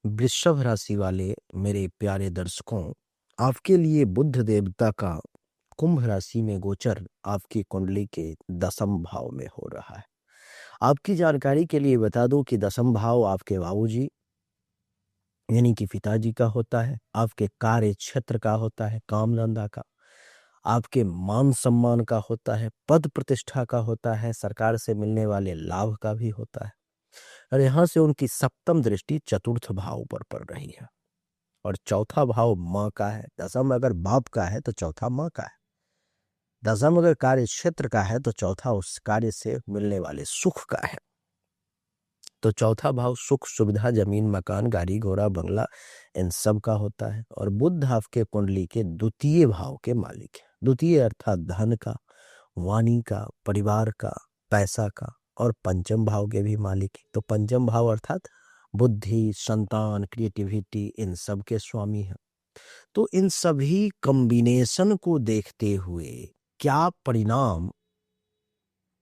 वृषभ राशि वाले मेरे प्यारे दर्शकों, आपके लिए बुध देवता का कुंभ राशि में गोचर आपकी कुंडली के दसम भाव में हो रहा है। आपकी जानकारी के लिए बता दूं कि दसम भाव आपके बाबूजी यानी कि पिताजी का होता है, आपके कार्य क्षेत्र का होता है, काम धंधा का, आपके मान सम्मान का होता है, पद प्रतिष्ठा का होता है, सरकार से मिलने वाले लाभ का भी होता है। और यहाँ से उनकी सप्तम दृष्टि चतुर्थ भाव पर पड़ रही है और चौथा भाव माँ का है। दसम अगर बाप का है तो चौथा माँ का है। दसम अगर कार्य क्षेत्र का है तो चौथा उस कार्य से मिलने वाले सुख का है। तो चौथा भाव सुख, सुविधा, जमीन, मकान, गाड़ी, घोड़ा, बंगला इन सब का होता है। और बुध आपके कुंडली के द्वितीय भाव के मालिक है। द्वितीय अर्थात धन का, वाणी का, परिवार का, पैसा का, और पंचम भाव के भी मालिक है। तो पंचम भाव अर्थात बुद्धि, संतान, क्रिएटिविटी इन सब के स्वामी हैं। तो इन सभी कॉम्बिनेशन को देखते हुए क्या परिणाम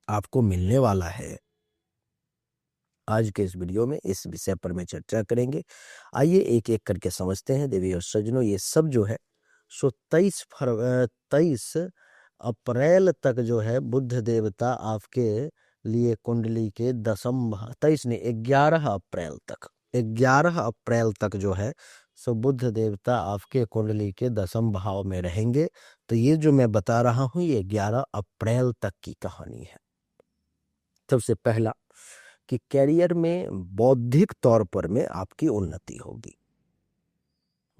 आपको मिलने वाला है, आज के इस वीडियो में इस विषय पर मैं चर्चा करेंगे। आइए एक एक करके समझते हैं। देवी और सज्जनों, ये सब जो है सो 23 अप्रैल तक जो है बुध देवता आपके लिए कुंडली के दसम 23 ने 11 अप्रैल तक जो है सो बुध देवता आपके कुंडली के दसम भाव में रहेंगे। तो ये जो मैं बता रहा हूं ये 11 अप्रैल तक की कहानी है। सबसे पहला कि कैरियर में बौद्धिक तौर पर में आपकी उन्नति होगी।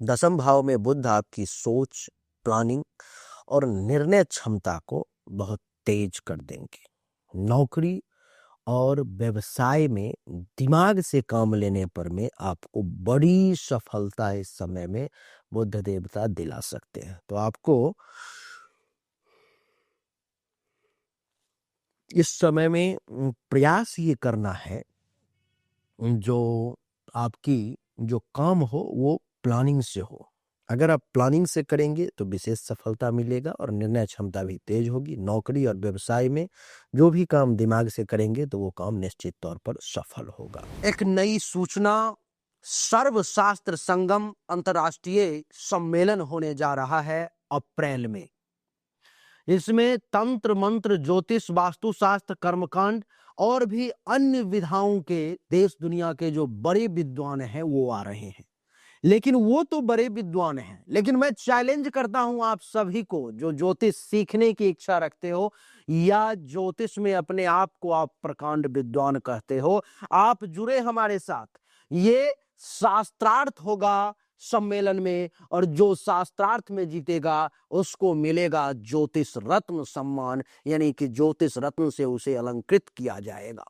दसम भाव में बुध आपकी सोच, प्लानिंग और निर्णय क्षमता को बहुत तेज कर देंगे। नौकरी और व्यवसाय में दिमाग से काम लेने पर में आपको बड़ी सफलता इस समय में बुध देवता दिला सकते हैं। तो आपको इस समय में प्रयास ये करना है जो आपकी जो काम हो वो प्लानिंग से हो। अगर आप प्लानिंग से करेंगे तो विशेष सफलता मिलेगा और निर्णय क्षमता भी तेज होगी। नौकरी और व्यवसाय में जो भी काम दिमाग से करेंगे तो वो काम निश्चित तौर पर सफल होगा। एक नई सूचना, सर्वशास्त्र संगम अंतर्राष्ट्रीय सम्मेलन होने जा रहा है अप्रैल में। इसमें तंत्र मंत्र, ज्योतिष, वास्तुशास्त्र, कर्मकांड और भी अन्य विधाओं के देश दुनिया के जो बड़े विद्वान हैं वो आ रहे हैं। लेकिन वो तो बड़े विद्वान हैं, लेकिन मैं चैलेंज करता हूं आप सभी को जो ज्योतिष सीखने की इच्छा रखते हो या ज्योतिष में अपने आप को आप प्रकांड विद्वान कहते हो, आप जुड़े हमारे साथ। ये शास्त्रार्थ होगा सम्मेलन में और जो शास्त्रार्थ में जीतेगा उसको मिलेगा ज्योतिष रत्न सम्मान, यानी कि ज्योतिष रत्न से उसे अलंकृत किया जाएगा।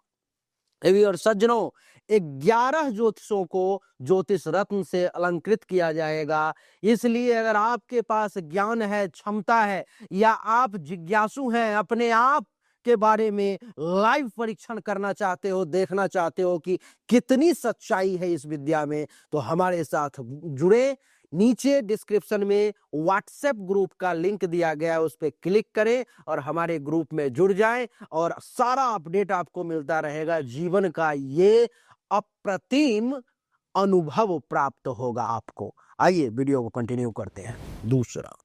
और सज्जनों, 11 ज्योतिषों को ज्योतिष रत्न से अलंकृत किया जाएगा। इसलिए अगर आपके पास ज्ञान है, क्षमता है या आप जिज्ञासु हैं, अपने आप के बारे में लाइव परीक्षण करना चाहते हो, देखना चाहते हो कि कितनी सच्चाई है इस विद्या में, तो हमारे साथ जुड़े। नीचे डिस्क्रिप्शन में व्हाट्सएप ग्रुप का लिंक दिया गया है, उस पर क्लिक करें और हमारे ग्रुप में जुड़ जाएं और सारा अपडेट आपको मिलता रहेगा। जीवन का ये अप्रतिम अनुभव प्राप्त होगा आपको। आइए वीडियो को कंटिन्यू करते हैं। दूसरा,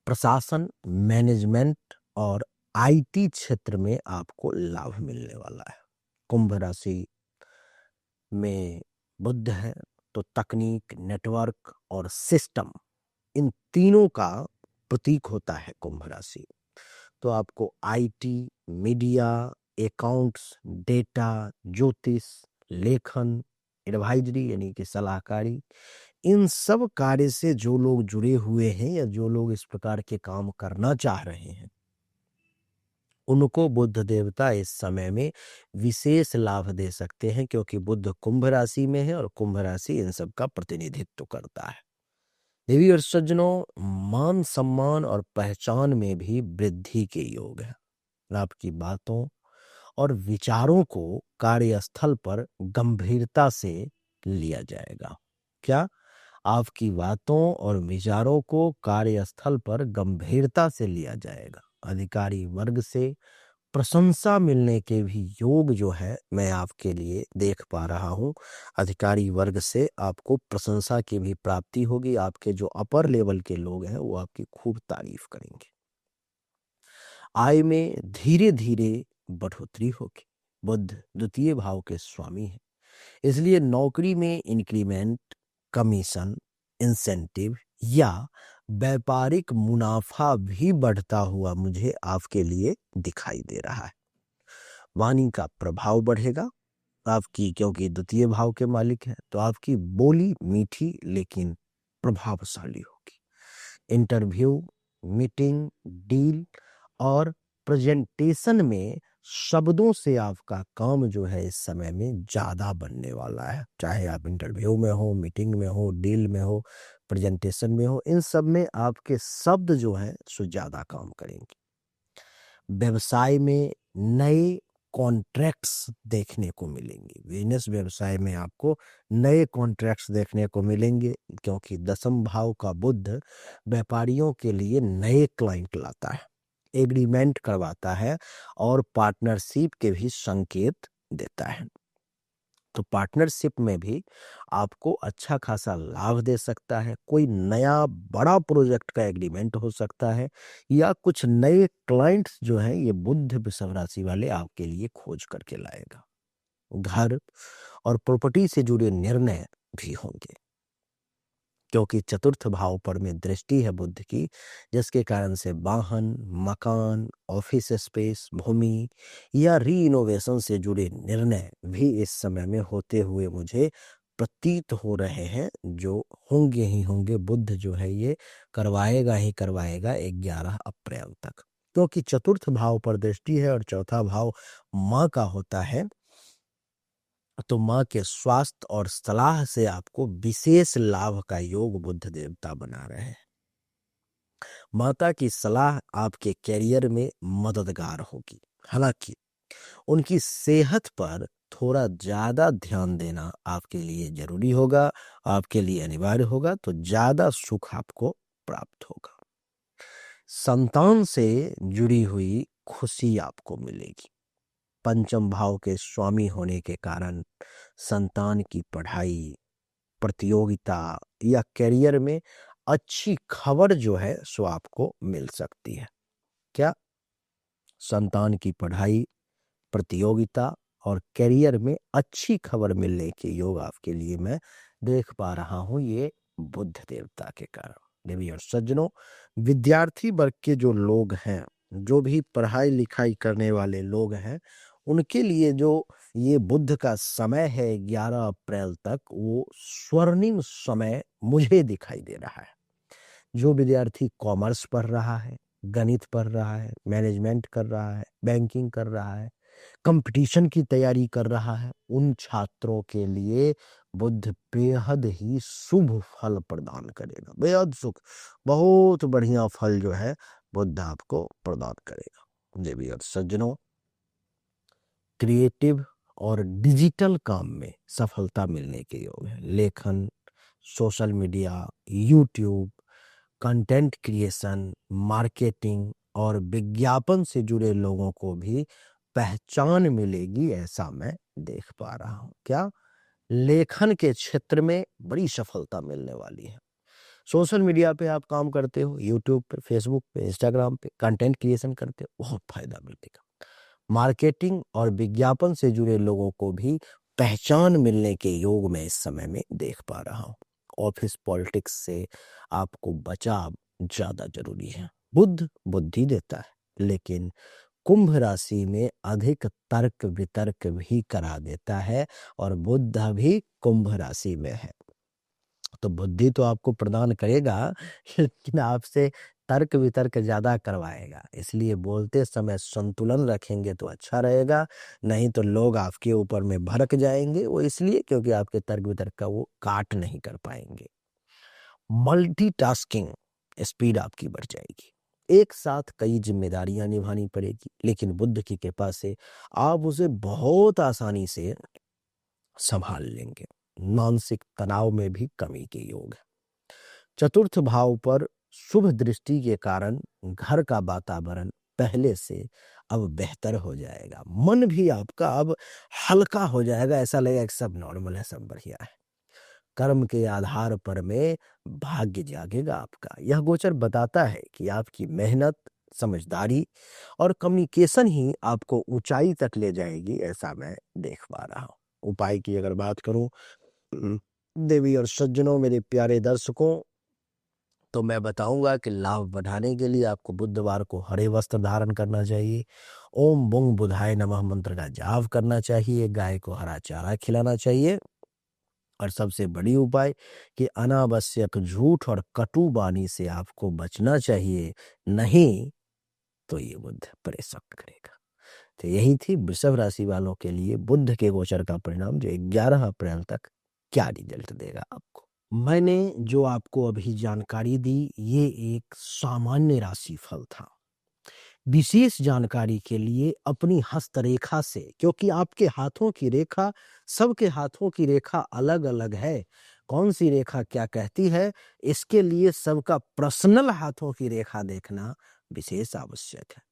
प्रशासन, मैनेजमेंट और आईटी क्षेत्र में आपको लाभ मिलने वाला है। कुंभ राशि में बुध है तो तकनीक, नेटवर्क और सिस्टम इन तीनों का प्रतीक होता है कुंभ राशि। तो आपको आईटी, मीडिया, अकाउंट्स, डेटा, ज्योतिष, लेखन, एडवाइजरी यानी कि सलाहकारी, इन सब कार्य से जो लोग जुड़े हुए हैं या जो लोग इस प्रकार के काम करना चाह रहे हैं उनको बुध देवता इस समय में विशेष लाभ दे सकते हैं, क्योंकि बुध कुंभ राशि में है और कुंभ राशि इन सब का प्रतिनिधित्व करता है। देवी और सज्जनों, मान सम्मान और पहचान में भी वृद्धि के योग है। आपकी बातों और विचारों को कार्यस्थल पर गंभीरता से लिया जाएगा। क्या? आपकी बातों और विचारों को कार्यस्थल पर गंभीरता से लिया जाएगा। अधिकारी वर्ग से प्रशंसा मिलने के भी योग जो है मैं आपके लिए देख पा रहा हूँ। अधिकारी वर्ग से आपको प्रशंसा की भी प्राप्ति होगी। आपके जो अपर लेवल के लोग हैं वो आपकी खूब तारीफ करेंगे। आय में धीरे धीरे बढ़ोतरी होगी। बुध द्वितीय भाव के स्वामी हैं, इसलिए नौकरी में इंक्रीमेंट, कमीशन, इंसेंटिव या व्यापारिक मुनाफा भी बढ़ता हुआ मुझे आपके लिए दिखाई दे रहा है। वाणी का प्रभाव बढ़ेगा आपकी, क्योंकि द्वितीय भाव के मालिक हैं, तो आपकी बोली मीठी लेकिन प्रभावशाली होगी। इंटरव्यू, मीटिंग, डील और प्रेजेंटेशन में शब्दों से आपका काम जो है इस समय में ज्यादा बनने वाला है। चाहे आप इंटरव्यू में हो, मीटिंग में हो, डील में हो, प्रेजेंटेशन में हो, इन सब में आपके शब्द जो है सो ज्यादा काम करेंगे। व्यवसाय में नए कॉन्ट्रैक्ट्स देखने को मिलेंगे। बिजनेस व्यवसाय में आपको नए कॉन्ट्रैक्ट्स देखने को मिलेंगे, क्योंकि दसम भाव का बुध व्यापारियों के लिए नए क्लाइंट लाता है, एग्रीमेंट करवाता है और पार्टनरशिप के भी संकेत देता है। तो पार्टनरशिप में भी आपको अच्छा खासा लाभ दे सकता है। कोई नया बड़ा प्रोजेक्ट का एग्रीमेंट हो सकता है, या कुछ नए क्लाइंट्स जो हैं ये बुध वृषभ राशि वाले आपके लिए खोज करके लाएगा। घर और प्रॉपर्टी से जुड़े निर्णय भी होंगे, क्योंकि चतुर्थ भाव पर में दृष्टि है बुध की, जिसके कारण से वाहन, मकान, ऑफिस स्पेस, भूमि या रीइनोवेशन से जुड़े निर्णय भी इस समय में होते हुए मुझे प्रतीत हो रहे हैं, जो होंगे ही होंगे। बुध जो है ये करवाएगा ही करवाएगा 11 अप्रैल तक, क्योंकि चतुर्थ भाव पर दृष्टि है और चौथा भाव माँ का होता है। तो माँ के स्वास्थ्य और सलाह से आपको विशेष लाभ का योग बुध देवता बना रहे हैं। माता की सलाह आपके कैरियर में मददगार होगी। हालांकि उनकी सेहत पर थोड़ा ज्यादा ध्यान देना आपके लिए जरूरी होगा, आपके लिए अनिवार्य होगा, तो ज्यादा सुख आपको प्राप्त होगा। संतान से जुड़ी हुई खुशी आपको मिलेगी। पंचम भाव के स्वामी होने के कारण संतान की पढ़ाई, प्रतियोगिता या करियर में अच्छी खबर जो है सो आपको मिल सकती है। क्या? संतान की पढ़ाई, प्रतियोगिता और करियर में अच्छी खबर मिलने के योग आपके लिए मैं देख पा रहा हूं, ये बुध देवता के कारण। देवी और सज्जनों, विद्यार्थी वर्ग के जो लोग हैं, जो भी पढ़ाई लिखाई करने वाले लोग हैं, उनके लिए जो ये बुध का समय है 11 अप्रैल तक, वो स्वर्णिम समय मुझे दिखाई दे रहा है। जो विद्यार्थी कॉमर्स पढ़ रहा है, गणित पढ़ रहा है, मैनेजमेंट कर रहा है, बैंकिंग कर रहा है, कंपटीशन की तैयारी कर रहा है, उन छात्रों के लिए बुध बेहद ही शुभ फल प्रदान करेगा। बेहद सुख, बहुत बढ़िया फल जो है बुध आपको प्रदान करेगा। देवी और सज्जनों, क्रिएटिव और डिजिटल काम में सफलता मिलने के योग है। लेखन, social media, YouTube, content creation, marketing और विज्ञापन से जुड़े लोगों को भी पहचान मिलेगी, ऐसा मैं देख पा रहा हूं। क्या? लेखन के क्षेत्र में बड़ी सफलता मिलने वाली है। सोशल मीडिया पे आप काम करते हो, यूट्यूब पे, फेसबुक पे, इंस्टाग्राम पे कंटेंट क्रिएशन करते हो, बहुत फायदा मिलेगा। मार्केटिंग और विज्ञापन से जुड़े लोगों को भी पहचान मिलने के योग में इस समय में देख पा रहा हूं। ऑफिस पॉलिटिक्स से आपको बचाव ज्यादा जरूरी है। बुध बुद्धि देता है, लेकिन कुंभ राशि में अधिक तर्क वितर्क भी करा देता है, और बुध भी कुंभ राशि में है, तो बुद्धि तो आपको प्रदान करेगा, लेकिन आपसे तर्क वितर्क ज्यादा करवाएगा। इसलिए बोलते समय संतुलन रखेंगे तो अच्छा रहेगा, नहीं तो लोग आपके ऊपर में भड़क जाएंगे। वो इसलिए क्योंकि आपके तर्क वितर्क का वो काट नहीं कर पाएंगे। मल्टीटास्किंग स्पीड आपकी बढ़ जाएगी, एक साथ कई जिम्मेदारियां निभानी पड़ेगी, लेकिन बुद्ध की कृपा से आप उसे बहुत आसानी से संभाल लेंगे। मानसिक तनाव में भी कमी के योग है। चतुर्थ भाव पर शुभ दृष्टि के कारण घर का वातावरण पहले से अब बेहतर हो जाएगा। मन भी आपका अब हल्का हो जाएगा, ऐसा लगेगा कि सब नॉर्मल है, सब बढ़िया है। कर्म के आधार पर में भाग्य जागेगा आपका। यह गोचर बताता है कि आपकी मेहनत, समझदारी और कम्युनिकेशन ही आपको ऊंचाई तक ले जाएगी, ऐसा मैं देख पा रहा हूँ। उपाय की अगर बात करूं, उम, देवी और सज्जनों, मेरे प्यारे दर्शकों, तो मैं बताऊंगा कि लाभ बढ़ाने के लिए आपको बुधवार को हरे वस्त्र धारण करना चाहिए। ओम बुंग बुधाय नमः मंत्र का जाप करना चाहिए। गाय को हरा चारा खिलाना चाहिए। और सबसे बड़ी उपाय कि अनावश्यक झूठ और कटु वाणी से आपको बचना चाहिए, नहीं तो ये बुध परेशान करेगा। तो यही थी वृषभ राशि वालों के लिए बुध के गोचर का परिणाम, जो 11 अप्रैल तक क्या रिजल्ट देगा आपको। मैंने जो आपको अभी जानकारी दी, ये एक सामान्य राशिफल था। विशेष जानकारी के लिए अपनी हस्तरेखा से, क्योंकि आपके हाथों की रेखा, सबके हाथों की रेखा अलग-अलग है। कौन सी रेखा क्या कहती है, इसके लिए सबका पर्सनल हाथों की रेखा देखना विशेष आवश्यक है।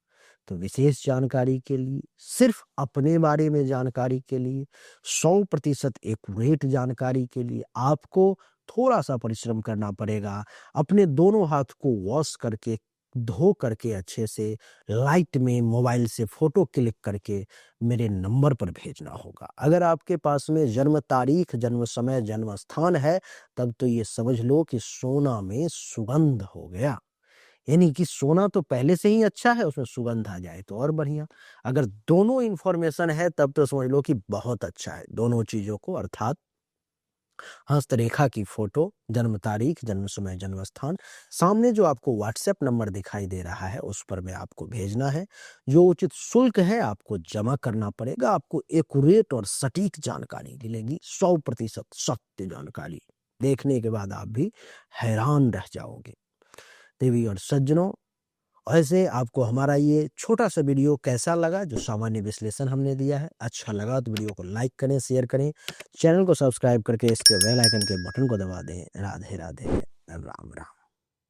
तो विशेष जानकारी के लिए, सिर्फ अपने बारे में जानकारी के लिए, 100% एक्यूरेट जानकारी के लिए आपको थोड़ा-सा परिश्रम करना पड़ेगा। अपने दोनों हाथ को वॉश करके, धो करके अच्छे से लाइट में मोबाइल से फ़ोटो क्लिक करके मेरे नंबर पर भेजना होगा। अगर आपके पास में जन्म तारीख, जन्म समय, जन्म स्थान है, तब तो ये समझ लो कि सोना में सुगंध हो गया। यानी कि सोना तो पहले से ही अच्छा है, उसमें सुगंध आ जाए तो और बढ़िया। अगर दोनों इन्फॉर्मेशन है, तब तो समझ लो कि बहुत अच्छा है। दोनों चीज़ों को, अर्थात हस्तरेखा की फ़ोटो, जन्म तारीख, जन्म समय, जन्म स्थान, सामने जो आपको व्हाट्सएप नंबर दिखाई दे रहा है, उस पर में आपको भेजना है। जो उचित शुल्क है आपको जमा करना पड़ेगा। आपको एक्यूरेट और सटीक जानकारी मिलेगी, 100% सत्य जानकारी। देखने के बाद आप भी हैरान रह जाओगे। देवी और सज्जनों, वैसे आपको हमारा ये छोटा-सा वीडियो कैसा लगा, जो सामान्य विश्लेषण हमने दिया है? अच्छा लगा तो वीडियो को लाइक करें, शेयर करें, चैनल को सब्सक्राइब करके इसके बेल आइकन के बटन को दबा दें। राधे-राधे, राम-राम।